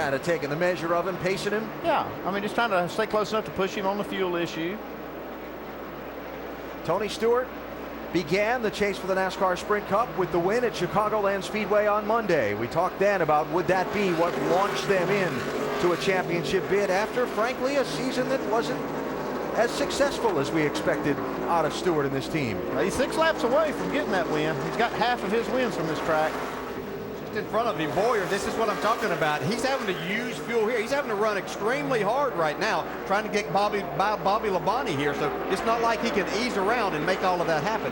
kind of taking the measure of him, pacing him. Yeah, I mean, just trying to stay close enough to push him on the fuel issue. Tony Stewart began the chase for the NASCAR Sprint Cup with the win at Chicagoland Speedway on Monday. We talked then about would that be what launched them in to a championship bid after, frankly, a season that wasn't as successful as we expected out of Stewart and this team. He's 6 laps away from getting that win. He's got half of his wins from this track. Just in front of him, Boyer, this is what I'm talking about. He's having to use fuel here. He's having to run extremely hard right now, trying to get Bobby Labonte here. So it's not like he can ease around and make all of that happen.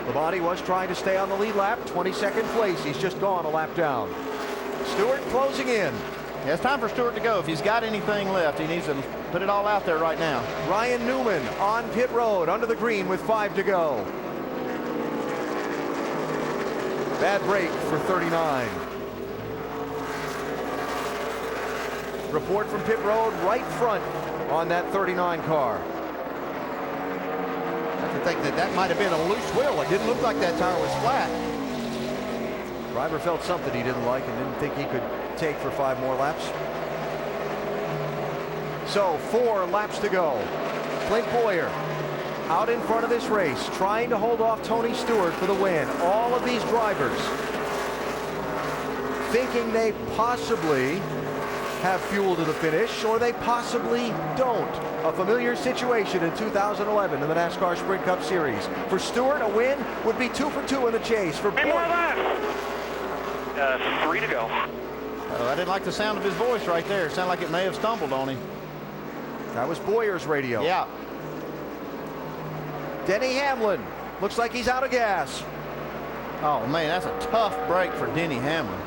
Labonte was trying to stay on the lead lap, 22nd place. He's just gone a lap down. Stewart closing in. Yeah, it's time for Stewart to go. If he's got anything left, he needs to put it all out there right now. Ryan Newman on pit road under the green with 5 to go. Bad break for 39. Report from pit road right front on that 39 car. I have to think that might have been a loose wheel. It didn't look like that tire was flat. Driver felt something he didn't like and didn't think he could take for 5 more laps. So 4 laps to go. Clint Boyer out in front of this race, trying to hold off Tony Stewart for the win. All of these drivers thinking they possibly have fuel to the finish, or they possibly don't. A familiar situation in 2011 in the NASCAR Sprint Cup Series. For Stewart, a win would be 2 for 2 in the chase. For Boyer, 3 to go. I didn't like the sound of his voice right there. It sounded like it may have stumbled on him. that was Boyer's radio. Yeah. Denny Hamlin looks like he's out of gas. Oh, man, that's a tough break for Denny Hamlin.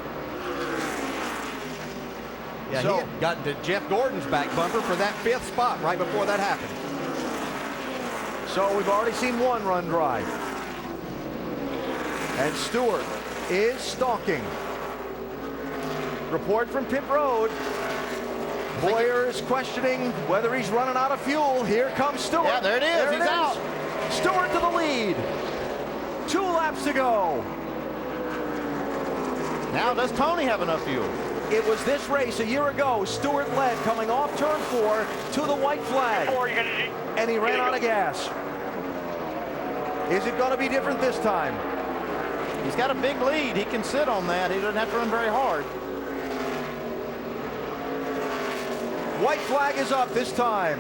Yeah, So- he had gotten to Jeff Gordon's back bumper for that 5th spot right before that happened. So we've already seen 1 run dry. And Stewart is stalking. Report from pit road. Boyer is questioning whether he's running out of fuel. Here comes Stewart. Yeah, there it is. He's out. Stewart to the lead. 2 laps to go. Now, does Tony have enough fuel? It was this race a year ago. Stewart led coming off turn 4 to the white flag. And he ran out of gas. Is it going to be different this time? He's got a big lead. He can sit on that. He doesn't have to run very hard. White flag is up this time.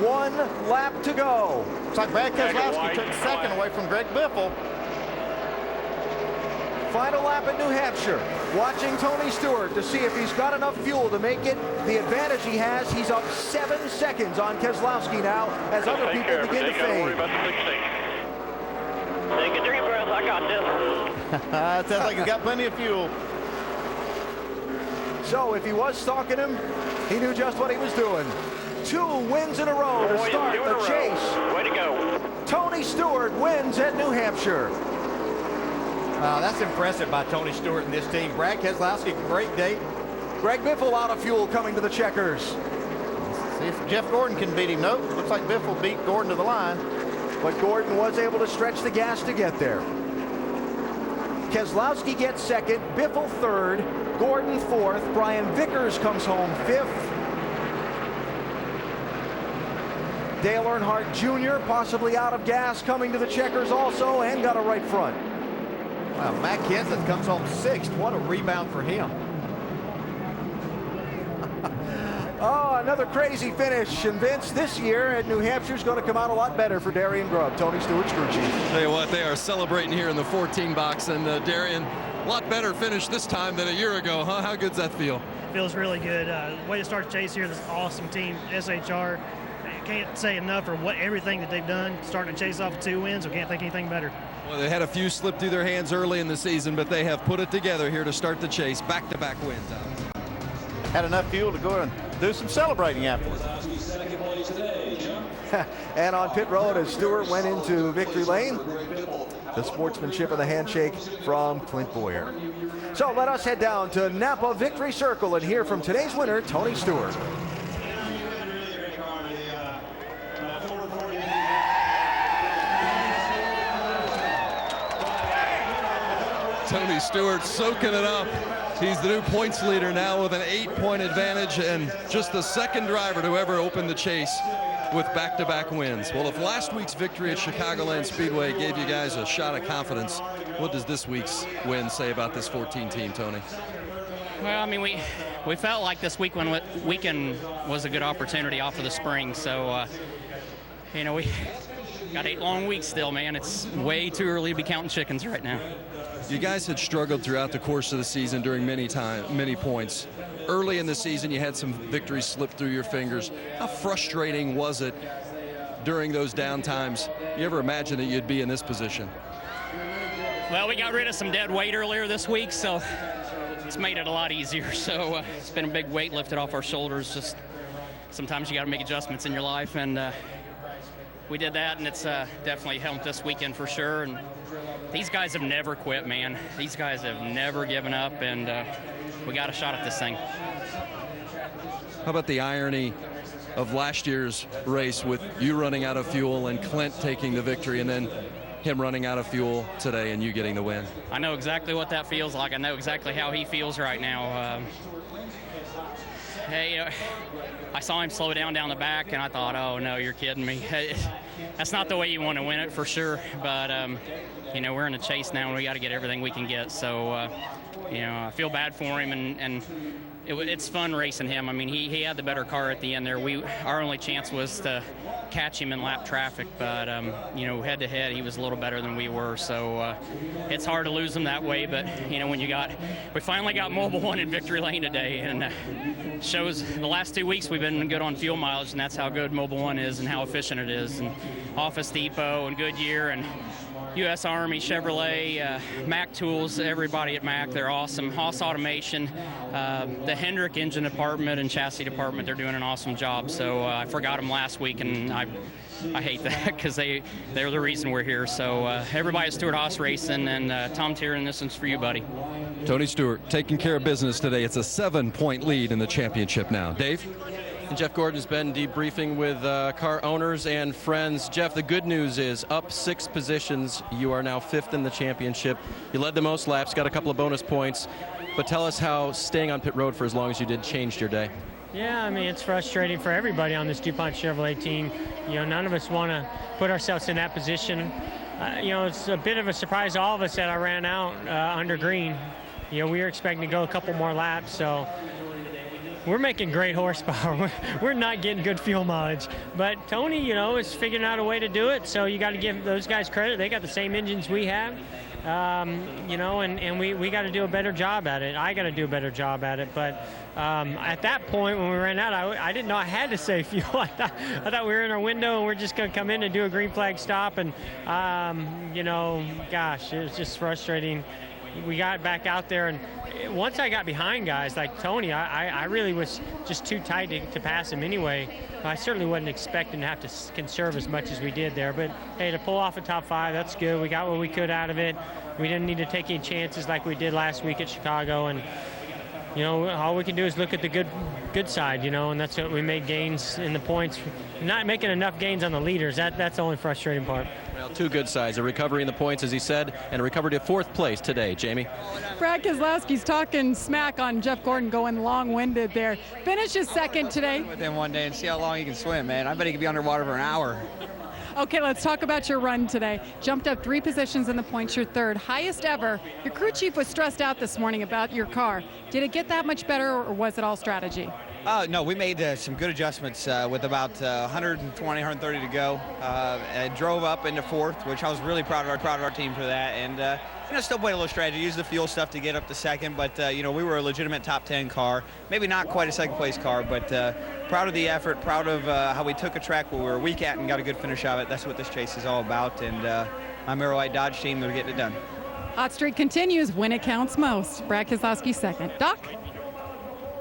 1 lap to go. Looks like Brad Keselowski took 2nd away from Greg Biffle. Final lap at New Hampshire. Watching Tony Stewart to see if he's got enough fuel to make it the advantage he has. He's up 7 seconds on Keselowski now as other people begin to fade. Take a deep breath. I got this. It sounds like he's got plenty of fuel. So if he was stalking him, he knew just what he was doing. 2 wins in a row to start the chase. Way to go. Tony Stewart wins at New Hampshire. Wow, that's impressive by Tony Stewart and this team. Brad Keselowski, great day. Greg Biffle out of fuel coming to the checkers. See if Jeff Gordon can beat him. Nope, looks like Biffle beat Gordon to the line. But Gordon was able to stretch the gas to get there. Keselowski gets 2nd, Biffle 3rd, Gordon 4th, Brian Vickers comes home 5th. Dale Earnhardt Jr. possibly out of gas coming to the checkers also and got a right front. Wow, Matt Kenseth comes home 6th. What a rebound for him. Oh, another crazy finish. And Vince, this year at New Hampshire is going to come out a lot better for Darian Grubb, Tony Stewart's crew chief. Tell you what, they are celebrating here in the 14 box, and Darian, a lot better finish this time than a year ago, huh? How good's that feel? Feels really good. Way to start the chase here. This awesome team, SHR. Can't say enough for everything that they've done. Starting to chase off with 2 wins. We can't think anything better. Well, they had a few slip through their hands early in the season, but they have put it together here to start the chase. Back-to-back wins. Had enough fuel to go and do some celebrating afterwards. And on pit road as Stewart went into victory lane, the sportsmanship of the handshake from Clint Boyer. So let us head down to Napa Victory Circle and hear from today's winner, Tony Stewart. Tony Stewart soaking it up. He's the new points leader now with an 8-point advantage and just the second driver to ever open the chase with back-to-back wins. Well, if last week's victory at Chicagoland Speedway gave you guys a shot of confidence, what does this week's win say about this 14 team, Tony? Well, I mean, we felt like this weekend was a good opportunity off of the spring. So, you know, we got 8 long weeks still, man. It's way too early to be counting chickens right now. You guys had struggled throughout the course of the season during many points. Early in the season, you had some victories slip through your fingers. How frustrating was it during those down times? You ever imagine that you'd be in this position? Well, we got rid of some dead weight earlier this week, so it's made it a lot easier. So it's been a big weight lifted off our shoulders. Just sometimes you got to make adjustments in your life, and we did that, and it's definitely helped this weekend for sure. And these guys have never quit, man. These guys have never given up, and we got a shot at this thing. How about the irony of last year's race with you running out of fuel and Clint taking the victory, and then him running out of fuel today and you getting the win? I know exactly what that feels like. I know exactly how he feels right now. Hey, I saw him slow down the back, and I thought, oh, no, you're kidding me. That's not the way you want to win it for sure. But, you know, we're in a chase now, and we got to get everything we can get. So, you know, I feel bad for him, and it's fun racing him. I mean, he had the better car at the end there. Our only chance was to catch him in lap traffic, but you know, head to head, he was a little better than we were. So it's hard to lose him that way. But you know, we finally got Mobile One in victory lane today, and shows the last 2 weeks we've been good on fuel mileage, and that's how good Mobile One is and how efficient it is. And Office Depot and Goodyear and U.S. Army, Chevrolet, Mack Tools, everybody at Mack, they're awesome. Haas Automation, the Hendrick engine department and chassis department, they're doing an awesome job. So I forgot them last week, and I hate that because they're the reason we're here. So everybody at Stewart Haas Racing, and Tom Tiernan, this one's for you, buddy. Tony Stewart taking care of business today. It's a 7-point lead in the championship now. Dave? And Jeff Gordon's been debriefing with car owners and friends. Jeff, the good news is up 6 positions. You are now 5th in the championship. You led the most laps, got a couple of bonus points. But tell us how staying on pit road for as long as you did changed your day. Yeah, I mean, it's frustrating for everybody on this DuPont Chevrolet team. You know, none of us want to put ourselves in that position. You know, it's a bit of a surprise to all of us that I ran out under green. You know, we were expecting to go a couple more laps, so we're making great horsepower. We're not getting good fuel mileage. But Tony, you know, is figuring out a way to do it. So you got to give those guys credit. They got the same engines we have. You know, and we got to do a better job at it. I got to do a better job at it. But at that point when we ran out, I didn't know I had to save fuel. I thought we were in our window and we're just going to come in and do a green flag stop. And, you know, gosh, it was just frustrating. We got back out there, and once I got behind guys like Tony, I really was just too tight to pass him anyway. I certainly wasn't expecting to have to conserve as much as we did there. But, hey, to pull off a top 5, that's good. We got what we could out of it. We didn't need to take any chances like we did last week at Chicago. And, you know, all we can do is look at the good side, you know, and that's what we made gains in the points. Not making enough gains on the leaders, that's the only frustrating part. Well, 2 good sides, a recovery in the points, as he said, and a recovery to 4th place today. Jamie? Brad Keselowski's talking smack on Jeff Gordon, going long-winded there. Finishes 2nd today. With him one day and see how long he can swim, man. I bet he could be underwater for an hour. Okay, let's talk about your run today. Jumped up 3 positions in the points, your 3rd, highest ever. Your crew chief was stressed out this morning about your car. Did it get that much better, or was it all strategy? No, we made some good adjustments with about 120, 130 to go. And drove up into 4th, which I was really proud of our team for that. And you know, still played a little strategy, used the fuel stuff to get up to 2nd. But you know, we were a legitimate top 10 car. Maybe not quite a 2nd place car, but proud of the effort, proud of how we took a track where we were weak at and got a good finish of it. That's what this chase is all about. And my Miller Lite Dodge team, they're getting it done. Hot streak continues when it counts most. Brad Keselowski 2nd. Doc?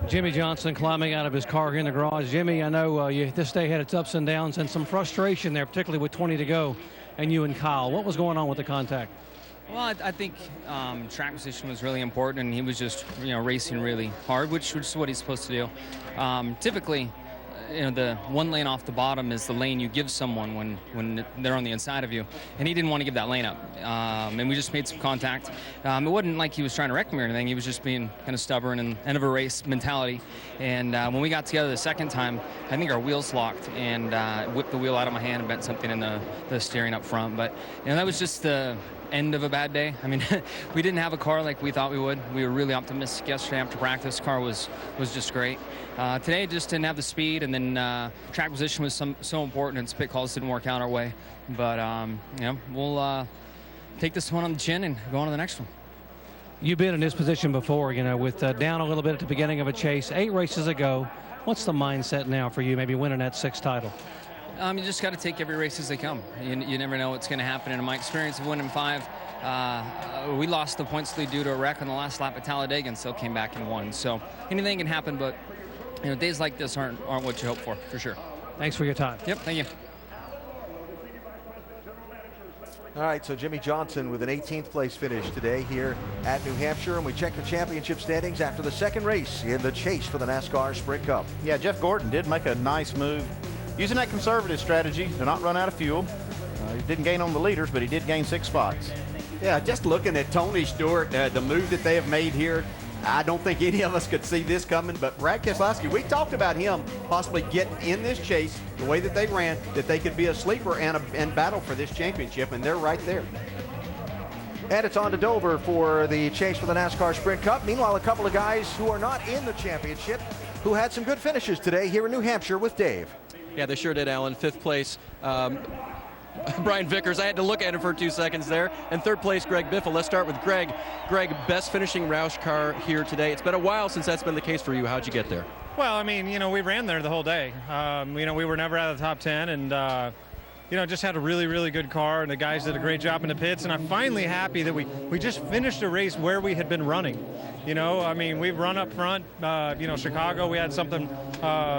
Jimmy Johnson climbing out of his car here in the garage. Jimmy, I know this day had its ups and downs and some frustration there, particularly with 20 to go, and you and Kyle. What was going on with the contact? Well, I think track position was really important, and he was just racing really hard, which is what he's supposed to do. Typically, the one lane off the bottom is the lane you give someone when they're on the inside of you, and he didn't want to give that lane up. And we just made some contact. It wasn't like he was trying to wreck me or anything. He was just being kind of stubborn and end of a race mentality. And when we got together the second time, I think our wheels locked and whipped the wheel out of my hand and bent something in the steering up front. But that was just the end of a bad day. I mean, we didn't have a car like we thought we would. We were really optimistic yesterday after practice. The car was just great. Today just didn't have the speed, and then track position was so important, and spit calls didn't work out our way. But we'll take this one on the chin and go on to the next one. You've been in this position before, with down a little bit at the beginning of a chase, 8 races ago. What's the mindset now for you, maybe winning that 6th title? You just got to take every race as they come. You never know what's going to happen. And in my experience of winning 5, we lost the points lead due to a wreck on the last lap at Talladega and still came back and won. So anything can happen, but days like this aren't what you hope for sure. Thanks for your time. Yep, thank you. All right, so Jimmy Johnson with an 18th place finish today here at New Hampshire, and we check the championship standings after the second race in the chase for the NASCAR Sprint Cup. Yeah, Jeff Gordon did make a nice move using that conservative strategy to not run out of fuel. He didn't gain on the leaders, but he did gain 6 spots. Yeah, just looking at Tony Stewart, the move that they have made here, I don't think any of us could see this coming, but Brad Keselowski, we talked about him possibly getting in this chase the way that they ran, that they could be a sleeper and battle for this championship, and they're right there. And it's on to Dover for the chase for the NASCAR Sprint Cup. Meanwhile, a couple of guys who are not in the championship who had some good finishes today here in New Hampshire with Dave. Yeah, they sure did, Alan. 5th place, Brian Vickers. I had to look at him for 2 seconds there. And 3rd place, Greg Biffle. Let's start with Greg. Greg, best finishing Roush car here today. It's been a while since that's been the case for you. How'd you get there? Well, I mean, we ran there the whole day. We were never out of the top 10, and just had a really, really good car, and the guys did a great job in the pits. And I'm finally happy that we just finished a race where we had been running. We've run up front. Chicago, we had something,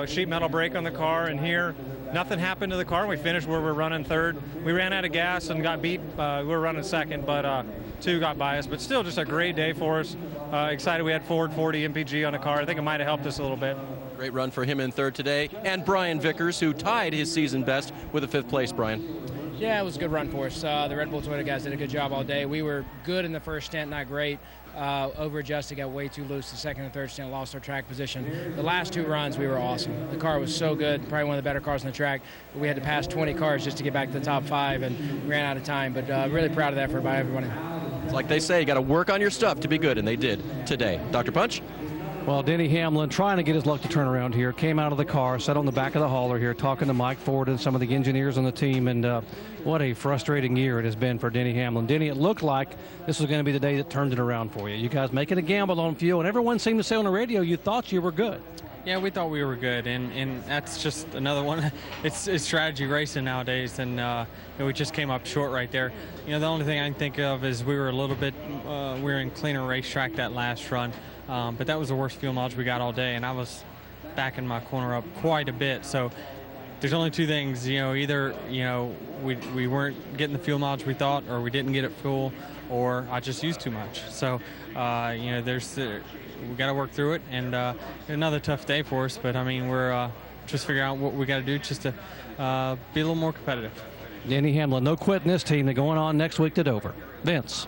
sheet metal brake on the car, and here nothing happened to the car. We finished where we're running 3rd. We ran out of gas and got beat. We were running 2nd, but 2 got by us. But still, just a great day for us. Excited we had Ford 40 MPG on the car. I think it might have helped us a little bit. Great run for him in 3rd today. And Brian Vickers, who tied his season best with a 5th place, Brian. Yeah, it was a good run for us. The Red Bull Toyota guys did a good job all day. We were good in the first stint, not great. Over-adjusted, got way too loose. The 2nd and 3rd stint, lost our track position. The last 2 runs, we were awesome. The car was so good, probably one of the better cars on the track. We had to pass 20 cars just to get back to the top 5, and we ran out of time. But really proud of the effort by everybody. It's like they say, you got to work on your stuff to be good, and they did today. Dr. Punch? Well, Denny Hamlin trying to get his luck to turn around here, came out of the car, sat on the back of the hauler here, talking to Mike Ford and some of the engineers on the team, and what a frustrating year it has been for Denny Hamlin. Denny, it looked like this was going to be the day that turned it around for you. You guys making a gamble on fuel, and everyone seemed to say on the radio you thought you were good. Yeah, we thought we were good, and that's just another one. It's strategy racing nowadays, and we just came up short right there. The only thing I can think of is we were a little bit, we were in cleaner racetrack that last run, but that was the worst fuel mileage we got all day, and I was backing my corner up quite a bit. So there's only 2 things, either we weren't getting the fuel mileage we thought, or we didn't get it full, or I just used too much. So we got to work through it, and another tough day for us. But we're just figuring out what we got to do just to be a little more competitive. Denny Hamlin, no quitting this team. They're going on next week to Dover. Vince.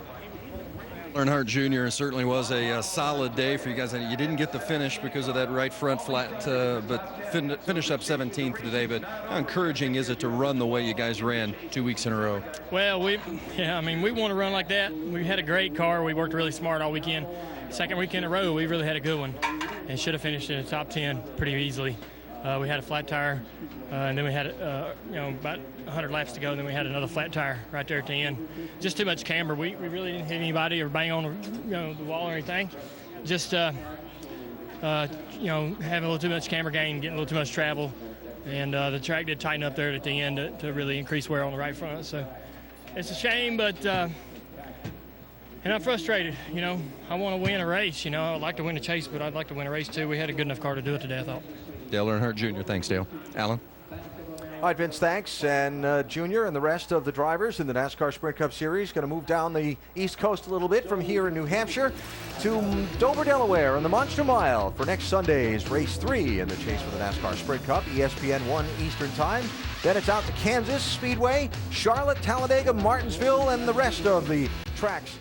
Earnhardt Jr. certainly was a solid day for you guys. You didn't get the finish because of that right front flat, but finished up 17th today. But how encouraging is it to run the way you guys ran 2 weeks in a row? Well, we want to run like that. We had a great car. We worked really smart all weekend. 2nd week in a row, we really had a good one and should have finished in the top 10 pretty easily. We had a flat tire, and then we had, about 100 laps to go, and then we had another flat tire right there at the end. Just too much camber. We really didn't hit anybody or bang on the wall or anything. Just, having a little too much camber gain, getting a little too much travel, and the track did tighten up there at the end to really increase wear on the right front. So it's a shame, but and I'm frustrated. I want to win a race. I would like to win a chase, but I'd like to win a race too. We had a good enough car to do it today, I thought. Dale Earnhardt Jr. Thanks, Dale. Alan? All right, Vince, thanks. And Junior and the rest of the drivers in the NASCAR Sprint Cup Series going to move down the East Coast a little bit from here in New Hampshire to Dover, Delaware on the Monster Mile for next Sunday's Race 3 in the chase for the NASCAR Sprint Cup, ESPN 1 Eastern Time. Then it's out to Kansas Speedway, Charlotte, Talladega, Martinsville, and the rest of the tracks